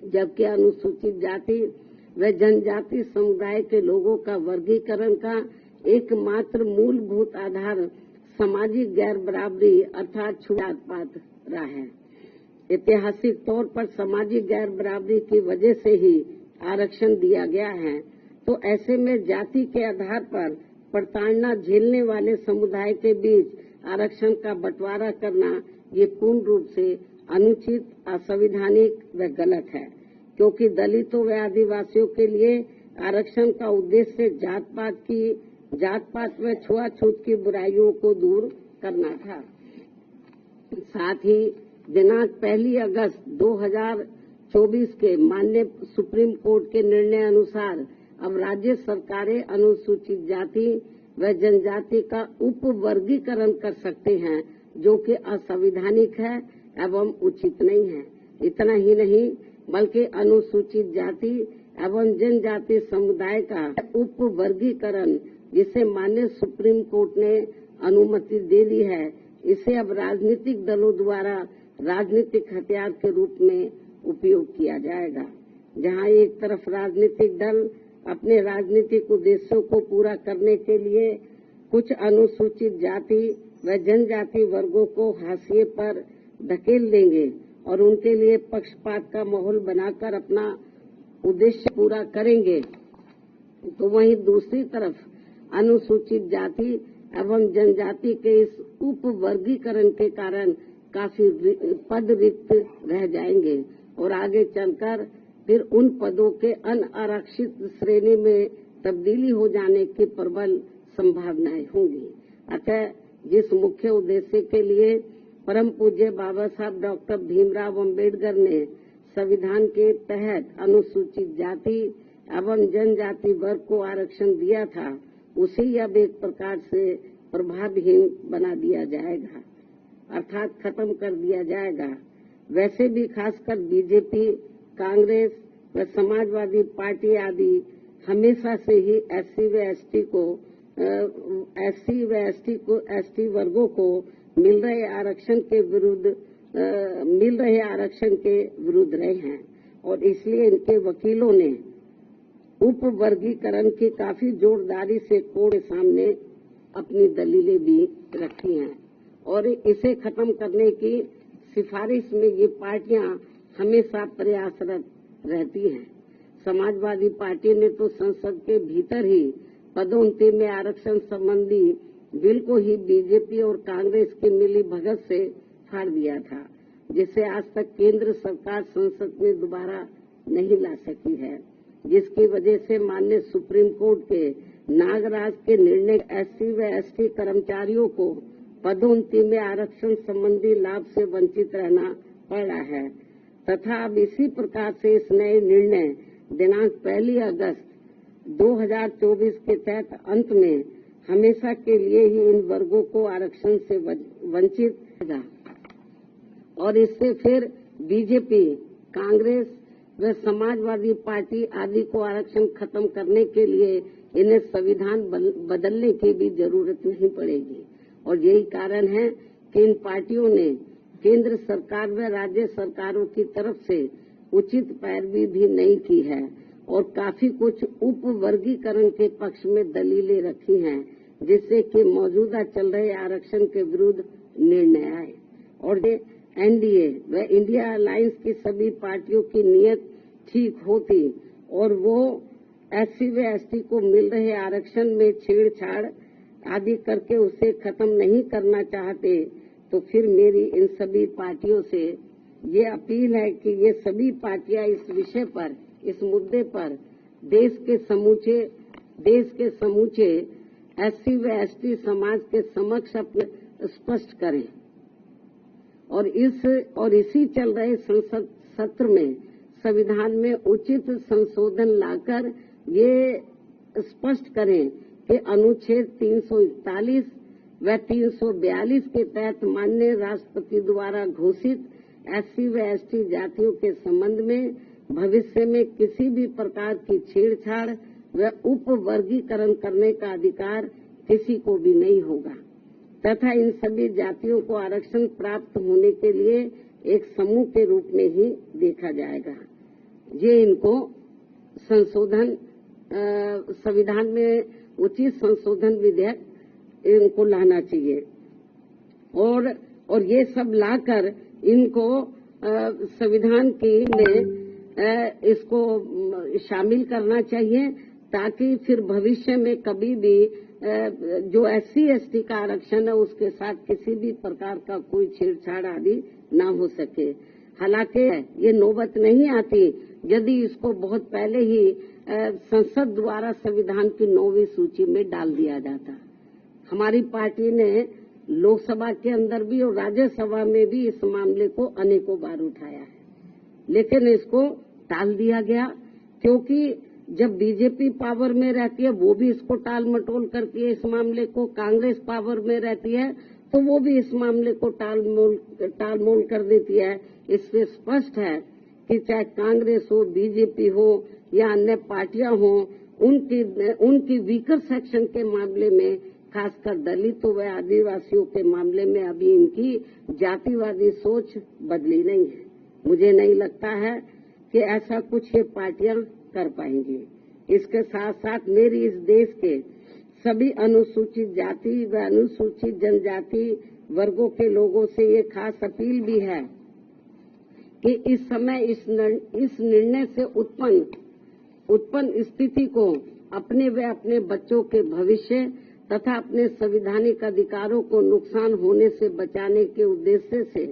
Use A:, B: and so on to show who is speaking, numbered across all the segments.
A: जबकि अनुसूचित जाति व जनजाति समुदाय के लोगों का वर्गीकरण का एकमात्र मूलभूत आधार सामाजिक गैर बराबरी अर्थात छूत-पात रहा है। ऐतिहासिक तौर पर सामाजिक गैर बराबरी की वजह से ही आरक्षण दिया गया है, तो ऐसे में जाति के आधार पर प्रताड़ना झेलने वाले समुदाय के बीच आरक्षण का बंटवारा करना ये पूर्ण रूप से अनुचित, असंवैधानिक व गलत है, क्योंकि दलितों व आदिवासियों के लिए आरक्षण का उद्देश्य जात पात व छुआछूत की बुराइयों को दूर करना था। साथ ही दिनांक 1 अगस्त 2024 के माननीय सुप्रीम कोर्ट के निर्णय अनुसार अब राज्य सरकारें अनुसूचित जाति व जनजाति का उप वर्गीकरण कर सकते हैं, जो कि असंवैधानिक है एवं उचित नहीं है। इतना ही नहीं बल्कि अनुसूचित जाति एवं जनजाति समुदाय का उप वर्गीकरण, जिसे माननीय सुप्रीम कोर्ट ने अनुमति दे दी है, इसे अब राजनीतिक दलों द्वारा राजनीतिक हथियार के रूप में उपयोग किया जाएगा। जहां एक तरफ राजनीतिक दल अपने राजनीतिक उद्देश्यों को पूरा करने के लिए कुछ अनुसूचित जाति व जनजाति वर्गों को हाशिए पर धकेल देंगे और उनके लिए पक्षपात का माहौल बनाकर अपना उद्देश्य पूरा करेंगे, तो वहीं दूसरी तरफ अनुसूचित जाति एवं जनजाति के इस उप वर्गीकरण के कारण काफी पद रिक्त रह जाएंगे और आगे चलकर फिर उन पदों के अनारक्षित श्रेणी में तब्दीली हो जाने की प्रबल संभावनाएं होंगी। अतः जिस मुख्य उद्देश्य के लिए परम पूज्य बाबा साहब डॉक्टर भीमराव अंबेडकर ने संविधान के तहत अनुसूचित जाति एवं जनजाति वर्ग को आरक्षण दिया था, उसे अब एक प्रकार से प्रभावहीन बना दिया जाएगा, अर्थात खत्म कर दिया जाएगा। वैसे भी खासकर बीजेपी, कांग्रेस व समाजवादी पार्टी आदि हमेशा से ही एसटी वर्गों को मिल रहे आरक्षण के विरुद्ध रहे हैं और इसलिए इनके वकीलों ने उप वर्गीकरण की काफी जोरदारी से कोर्ट के सामने अपनी दलीलें भी रखी हैं और इसे खत्म करने की सिफारिश में ये पार्टियां हमेशा प्रयासरत रहती हैं। समाजवादी पार्टी ने तो संसद के भीतर ही पदोन्नति में आरक्षण संबंधी बिल को ही बीजेपी और कांग्रेस की मिली भगत से फाड़ दिया था, जिसे आज तक केंद्र सरकार संसद में दोबारा नहीं ला सकी है, जिसकी वजह से माननीय सुप्रीम कोर्ट के नागराज के निर्णय एससी व एसटी कर्मचारियों को पदोन्नति में आरक्षण संबंधी लाभ से वंचित रहना पड़ा है तथा अब इसी प्रकार से इस नए निर्णय दिनांक 1 अगस्त 2024 के तहत अंत में हमेशा के लिए ही इन वर्गों को आरक्षण से वंचित रहेगा और इससे फिर बीजेपी, कांग्रेस व समाजवादी पार्टी आदि को आरक्षण खत्म करने के लिए इन्हें संविधान बदलने की भी जरूरत नहीं पड़ेगी। और यही कारण है कि इन पार्टियों ने केंद्र सरकार व राज्य सरकारों की तरफ से उचित पैरवी भी नहीं की है और काफी कुछ उप वर्गीकरण के पक्ष में दलीलें रखी हैं, जिससे कि मौजूदा चल रहे आरक्षण के विरुद्ध निर्णय आए और एनडीए व इंडिया अलायंस की सभी पार्टियों की नीयत ठीक होती और वो एससी व एसटी को मिल रहे आरक्षण में छेड़छाड़ आदि करके उसे खत्म नहीं करना चाहते, तो फिर मेरी इन सभी पार्टियों से ये अपील है कि ये सभी पार्टियां इस विषय पर, इस मुद्दे पर देश के समूचे एससी व एसटी समाज के समक्ष अपने स्पष्ट करें और इसी चल रहे संसद सत्र में संविधान में उचित संशोधन लाकर ये स्पष्ट करें कि अनुच्छेद 341 व 342 के तहत माननीय राष्ट्रपति द्वारा घोषित एससी व एसटी जातियों के संबंध में भविष्य में किसी भी प्रकार की छेड़छाड़ व उप वर्गीकरण करने का अधिकार किसी को भी नहीं होगा तथा इन सभी जातियों को आरक्षण प्राप्त होने के लिए एक समूह के रूप में ही देखा जाएगा ये इनको संशोधन संविधान में उचित संशोधन विधेयक इनको लाना चाहिए और ये सब लाकर इनको संविधान की में इसको शामिल करना चाहिए, ताकि फिर भविष्य में कभी भी जो SC/ST का आरक्षण है उसके साथ किसी भी प्रकार का कोई छेड़छाड़ आदि ना हो सके। हालांकि ये नौबत नहीं आती यदि इसको बहुत पहले ही संसद द्वारा संविधान की 9वीं सूची में डाल दिया जाता। हमारी पार्टी ने लोकसभा के अंदर भी और राज्यसभा में भी इस मामले को अनेकों बार उठाया है, लेकिन इसको टाल दिया गया, क्योंकि जब बीजेपी पावर में रहती है वो भी इसको टाल मटोल करती है। इस मामले को कांग्रेस पावर में रहती है तो वो भी इस मामले को टालमोल कर देती है। इससे स्पष्ट है कि चाहे कांग्रेस हो, बीजेपी हो या अन्य पार्टियां हो, उनकी वीकर सेक्शन के मामले में, खासकर दलितों व आदिवासियों के मामले में अभी इनकी जातिवादी सोच बदली नहीं है। मुझे नहीं लगता है कि ऐसा कुछ ये पार्टियां कर पाएंगी। इसके साथ साथ मेरी इस देश के सभी अनुसूचित जाति व अनुसूचित जनजाति वर्गों के लोगों से ये खास अपील भी है कि इस समय इस निर्णय से उत्पन्न स्थिति को अपने व अपने बच्चों के भविष्य तथा अपने संवैधानिक अधिकारों को नुकसान होने से बचाने के उद्देश्य से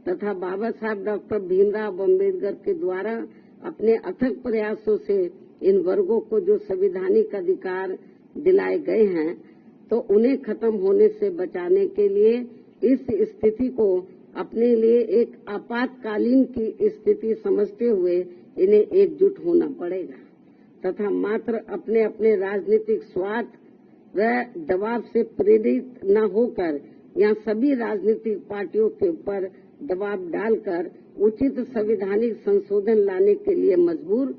A: तथा बाबा साहब डॉक्टर भीमराव अम्बेडकर के द्वारा अपने अथक प्रयासों से इन वर्गों को जो संवैधानिक अधिकार दिलाए गए हैं, तो उन्हें खत्म होने से बचाने के लिए इस स्थिति को अपने लिए एक आपातकालीन की स्थिति समझते हुए इन्हें एकजुट होना पड़ेगा तथा मात्र अपने अपने राजनीतिक स्वार्थ व दबाव से प्रेरित न होकर यहाँ सभी राजनीतिक पार्टियों के ऊपर दबाव डालकर उचित संवैधानिक संशोधन लाने के लिए मजबूर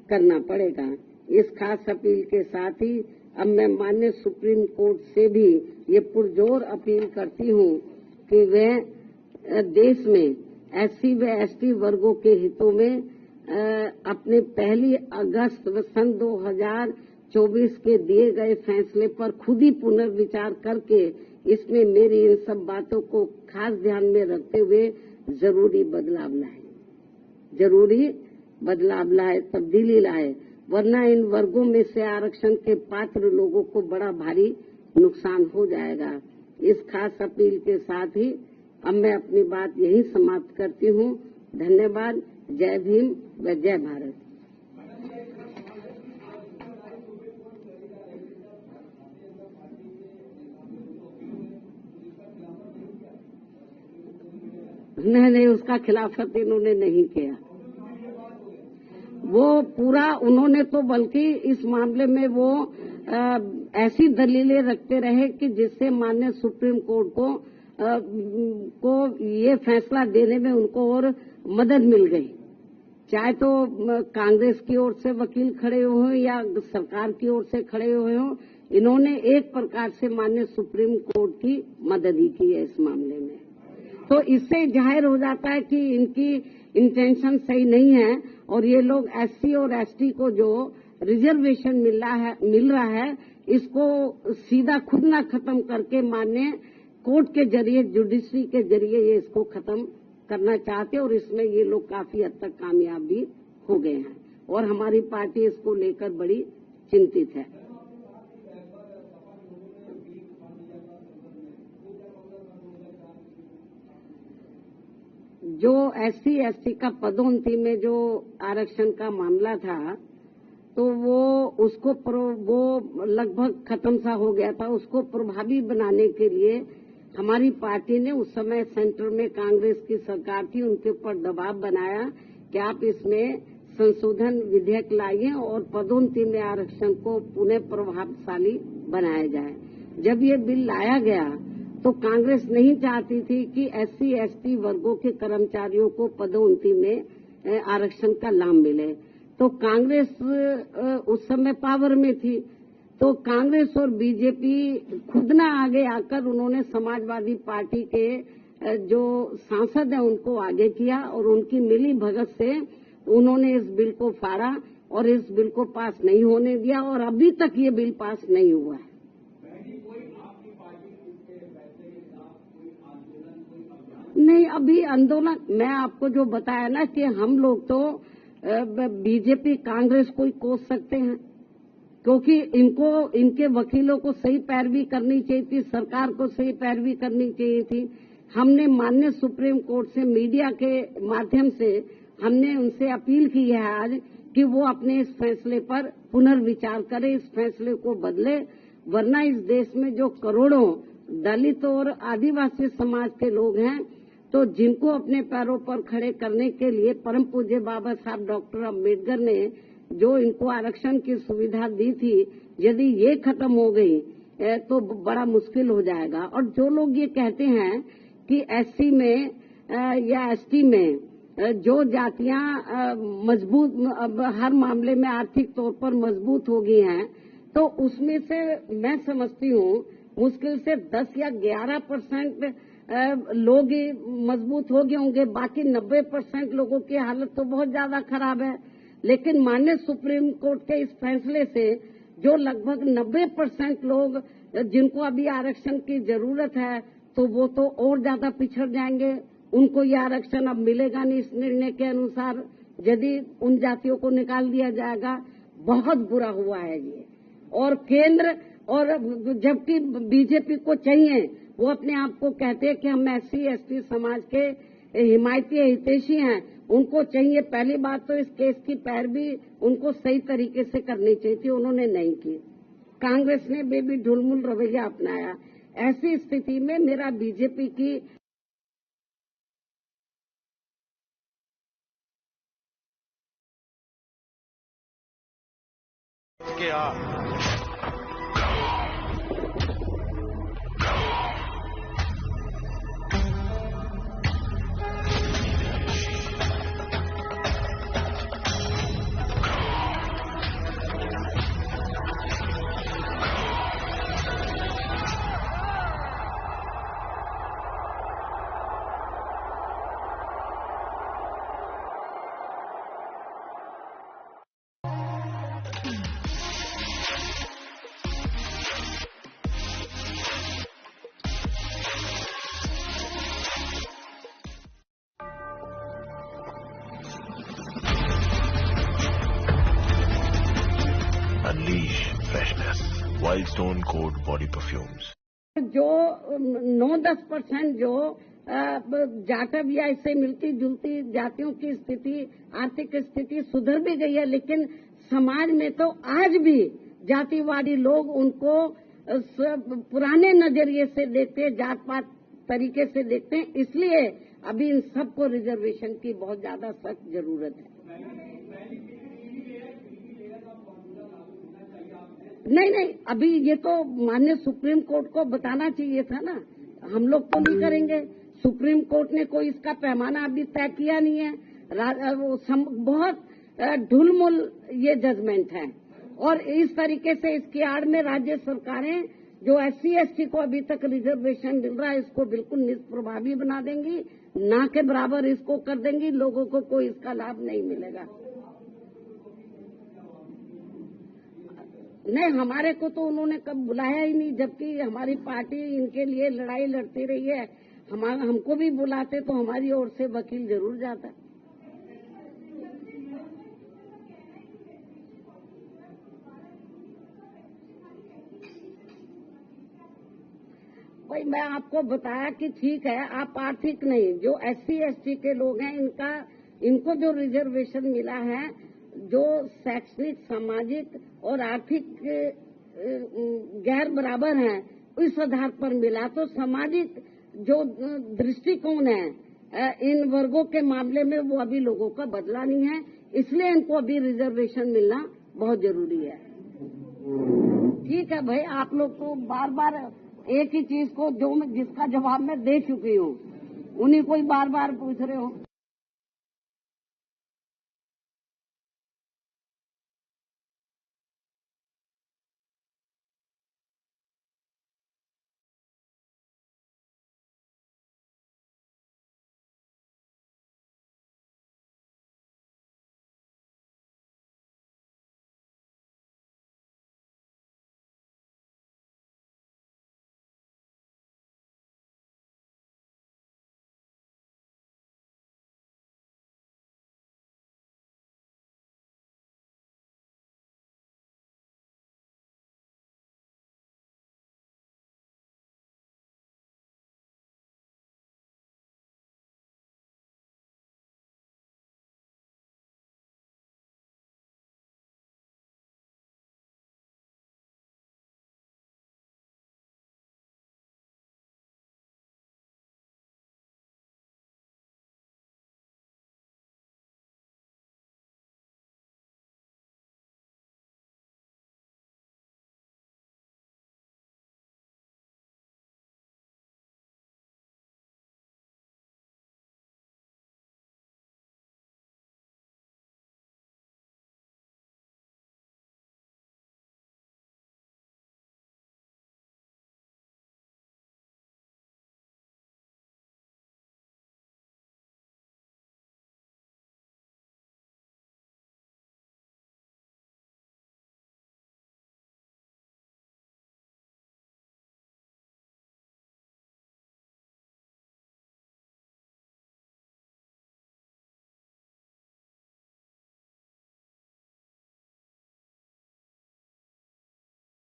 A: करना पड़ेगा। इस खास अपील के साथ ही अब मैं माननीय सुप्रीम कोर्ट से भी ये पुरजोर अपील करती हूँ कि वह देश में SC व ST वर्गों के हितों में अपने 1 अगस्त सन 2024 के दिए गए फैसले पर खुद ही पुनर्विचार करके इसमें मेरी इन सब बातों को खास ध्यान में रखते हुए जरूरी बदलाव लाए, तब्दीली लाए, वरना इन वर्गों में से आरक्षण के पात्र लोगों को बड़ा भारी नुकसान हो जाएगा। इस खास अपील के साथ ही अब मैं अपनी बात यही समाप्त करती हूँ। धन्यवाद। जय भीम व जय भारत। नहीं, उसका खिलाफत इन्होंने नहीं किया। वो पूरा उन्होंने तो बल्कि इस मामले में वो ऐसी दलीलें रखते रहे कि जिससे माननीय सुप्रीम कोर्ट को ये फैसला देने में उनको और मदद मिल गई। चाहे तो कांग्रेस की ओर से वकील खड़े हुए हो या सरकार की ओर से खड़े हुए हो, इन्होंने एक प्रकार से माननीय सुप्रीम कोर्ट की मदद ही की है इस मामले में। तो इससे जाहिर हो जाता है कि इनकी इंटेंशन सही नहीं है और ये लोग SC और ST को जो रिजर्वेशन मिल रहा है इसको सीधा खुद ना खत्म करके माननीय कोर्ट के जरिए, जुडिशरी के जरिए ये इसको खत्म करना चाहते और इसमें ये लोग काफी हद तक कामयाब भी हो गए हैं और हमारी पार्टी इसको लेकर बड़ी चिंतित है। जो SC/ST का पदोन्नति में जो आरक्षण का मामला था तो वो लगभग खत्म सा हो गया था। उसको प्रभावी बनाने के लिए हमारी पार्टी ने उस समय सेंटर में कांग्रेस की सरकार थी, उनके ऊपर दबाव बनाया कि आप इसमें संशोधन विधेयक लाइए और पदोन्नति में आरक्षण को पुनः प्रभावशाली बनाया जाए। जब ये बिल लाया गया तो कांग्रेस नहीं चाहती थी कि SC/ST वर्गों के कर्मचारियों को पदोन्नति में आरक्षण का लाभ मिले। तो कांग्रेस उस समय पावर में थी, तो कांग्रेस और बीजेपी खुद ना आगे आकर उन्होंने समाजवादी पार्टी के जो सांसद हैं उनको आगे किया और उनकी मिली भगत से उन्होंने इस बिल को फाड़ा और इस बिल को पास नहीं होने दिया और अभी तक ये बिल पास नहीं हुआ है। नहीं, अभी आंदोलन मैं आपको जो बताया ना कि हम लोग तो बीजेपी कांग्रेस को ही कोस सकते हैं, क्योंकि इनके वकीलों को सही पैरवी करनी चाहिए थी, सरकार को सही पैरवी करनी चाहिए थी। हमने माननीय सुप्रीम कोर्ट से मीडिया के माध्यम से हमने उनसे अपील की है आज कि वो अपने इस फैसले पर पुनर्विचार करें, इस फैसले को बदले, वरना इस देश में जो करोड़ों दलित और आदिवासी समाज के लोग हैं, तो जिनको अपने पैरों पर खड़े करने के लिए परम पूज्य बाबा साहब डॉक्टर अम्बेडकर ने जो इनको आरक्षण की सुविधा दी थी, यदि ये खत्म हो गई तो बड़ा मुश्किल हो जाएगा। और जो लोग ये कहते हैं कि एससी में या एसटी में जो जातियां मजबूत हर मामले में आर्थिक तौर पर मजबूत हो गई हैं, तो उसमें से मैं समझती हूँ मुश्किल से 10 या 11% लोग ही मजबूत हो गए होंगे, बाकी 90% लोगों की हालत तो बहुत ज्यादा खराब है। लेकिन माननीय सुप्रीम कोर्ट के इस फैसले से जो लगभग 90% लोग जिनको अभी आरक्षण की जरूरत है, तो वो तो और ज्यादा पिछड़ जाएंगे, उनको ये आरक्षण अब मिलेगा नहीं। इस निर्णय के अनुसार यदि उन जातियों को निकाल दिया जाएगा, बहुत बुरा हुआ है ये। और केंद्र और जबकि बीजेपी को चाहिए, वो अपने आप को कहते हैं कि हम एससी एसटी समाज के हिमायती हितैषी हैं, उनको चाहिए पहली बात तो इस केस की पैरवी उनको सही तरीके से करनी चाहिए थी, उन्होंने नहीं की। कांग्रेस ने बेबी ढुलमुल रवैया अपनाया। ऐसी स्थिति में मेरा बीजेपी की
B: Unleash freshness. Wild Stone Cold Body Perfumes.
A: जो 9-10% जो जाटव या इससे मिलती जुलती जातियों की स्थिति, आर्थिक स्थिति सुधर भी गई है, लेकिन समाज में तो आज भी जातिवादी लोग उनको पुराने नजरिए से देखते हैं, जात पात तरीके से देखते हैं। इसलिए अभी इन सबको रिजर्वेशन की बहुत ज्यादा सख्त जरूरत है। नहीं, अभी ये तो माननीय सुप्रीम कोर्ट को बताना चाहिए था ना, हम लोग तो नहीं करेंगे। सुप्रीम कोर्ट ने कोई इसका पैमाना अभी तय किया नहीं है। बहुत ढुलमुल ये जजमेंट है और इस तरीके से इसकी आड़ में राज्य सरकारें जो एससी एसटी को अभी तक रिजर्वेशन मिल रहा है, इसको बिल्कुल निष्प्रभावी बना देंगी, ना के बराबर इसको कर देंगी, लोगों को कोई इसका लाभ नहीं मिलेगा। नहीं, हमारे को तो उन्होंने कब बुलाया ही नहीं, जबकि हमारी पार्टी इनके लिए लड़ाई लड़ती रही है। हमको भी बुलाते तो हमारी ओर से वकील जरूर जाता। भाई मैं आपको बताया कि ठीक है, आप आर्थिक नहीं, जो एससी एसटी के लोग हैं इनको जो रिजर्वेशन मिला है, जो शैक्षणिक सामाजिक और आर्थिक गैर बराबर हैं, इस आधार पर मिला। तो सामाजिक जो दृष्टिकोण है इन वर्गों के मामले में वो अभी लोगों का बदला नहीं है, इसलिए इनको अभी रिजर्वेशन मिलना बहुत जरूरी है। ठीक है भाई, आप लोग तो बार बार एक ही चीज को जिसका जवाब मैं दे चुकी हूँ, उन्हीं को ही बार बार पूछ रहे हो।